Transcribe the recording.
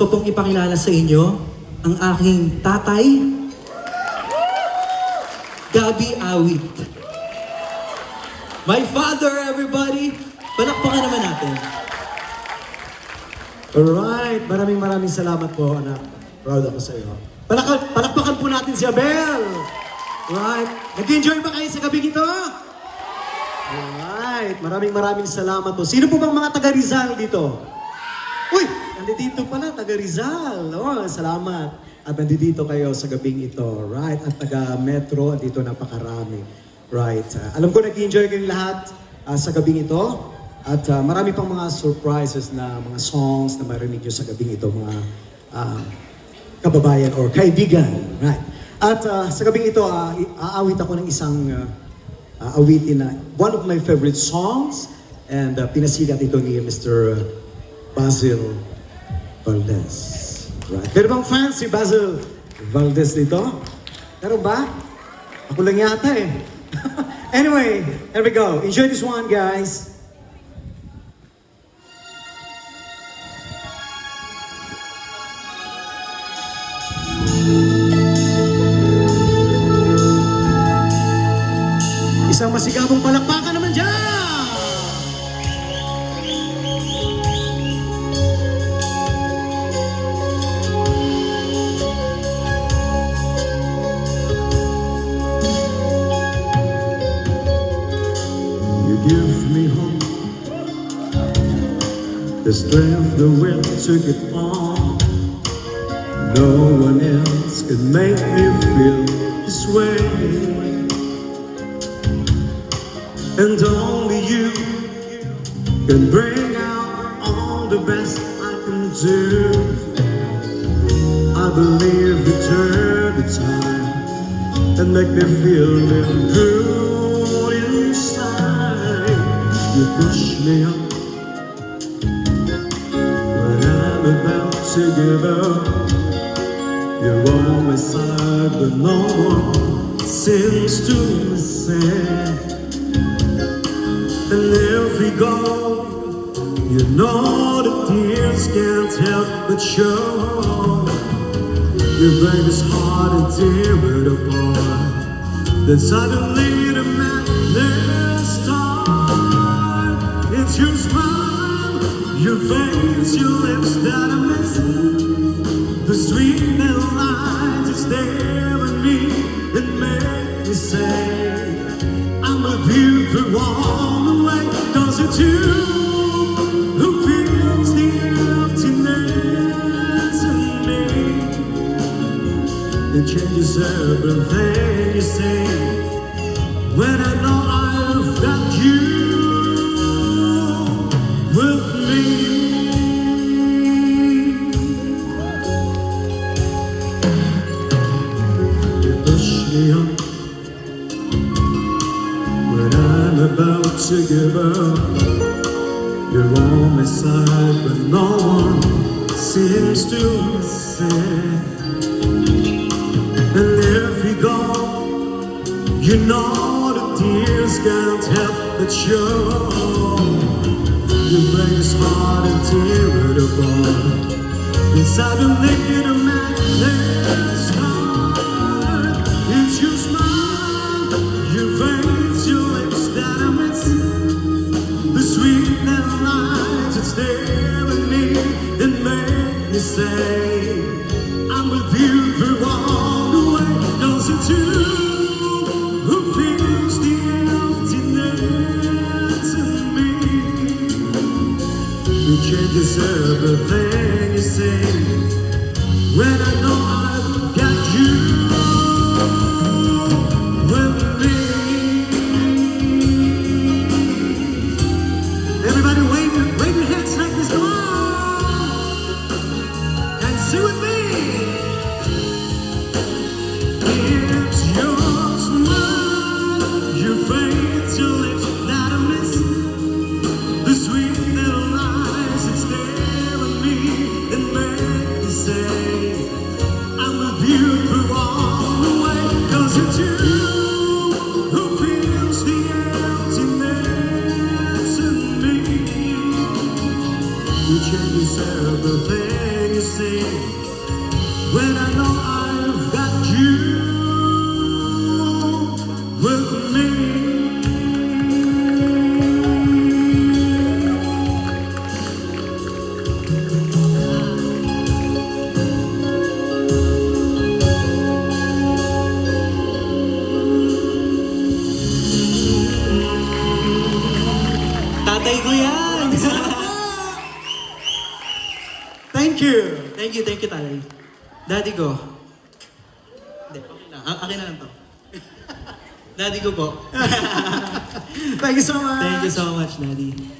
ko pong ipakilala sa inyo ang aking tatay, Gabby Awit. My father, everybody! Palakpakan naman natin. Alright, maraming salamat po, anak. Proud ako sa iyo. Palakpakan po natin si Abel! Alright, nag-enjoy ba kayo sa gabi ito? Alright, maraming salamat po. Sino po bang mga taga Rizal dito? Uy, nandito pala, taga Rizal. Oh, salamat. At nandito kayo sa gabing ito. Right, at taga Metro, dito napakarami. Right, alam ko nag-enjoy kayong lahat sa gabing ito. At marami pang mga surprises na mga songs na marinig nyo sa gabing ito, mga kababayan or kaibigan. Right. At sa gabing ito, aawit ako ng isang awitin na one of my favorite songs, and pinasikat ito ni Mr. Basil Valdez. Right. Pero bang fans si Basil Valdez dito? Meron ba? Ako lang yata eh. Anyway, here we go. Enjoy this one, guys. Isang masigabong palakpakan naman dyan! You give me hope, the strength, the will to get on. No one else can make me feel this way. And only you can bring out all the best I can do. I believe you turn the time and make me feel good inside. You push me up when I'm about to give up. You're on my side, but no one seems to listen. And if we go, you know the tears can't help but show. You break this heart and tear it apart. Then suddenly the madness starts. It's your smile, your face, your lips that I miss. The sweet little lines that stare at me and make me say, I'm with you through all the way. Cause it's you who fills the emptiness in me. It changes everything you say when I know I've got you with me. You push me up when I'm about to give up. You're on my side, but no one seems to listen. And if you go, you know the tears can't help but show. You break this heart and tear it apart. Inside the naked of madness heart. It's your smile, your face, your lips that I miss. The sweet little lines that stare at me and make me say, I'm with you through all the way. Cause it's you who fills the emptiness in me. You changes everything you say when I know I've got you with me. Everybody wave your hands like this, come on! And sing with me! It's your smile, your face, your lips that I miss. The sweet little lies that stare at me and make me say, I'm with you through all the way. Cause it's you who fills the emptiness in me. You change everything you see when I know I've got you with me. Tatay ko yan! Thank you. Thank you, tatay. Daddy ko. Hindi, okay lang. Akin na lang to. Daddy ko po. Thank you so much. Thank you so much, Daddy.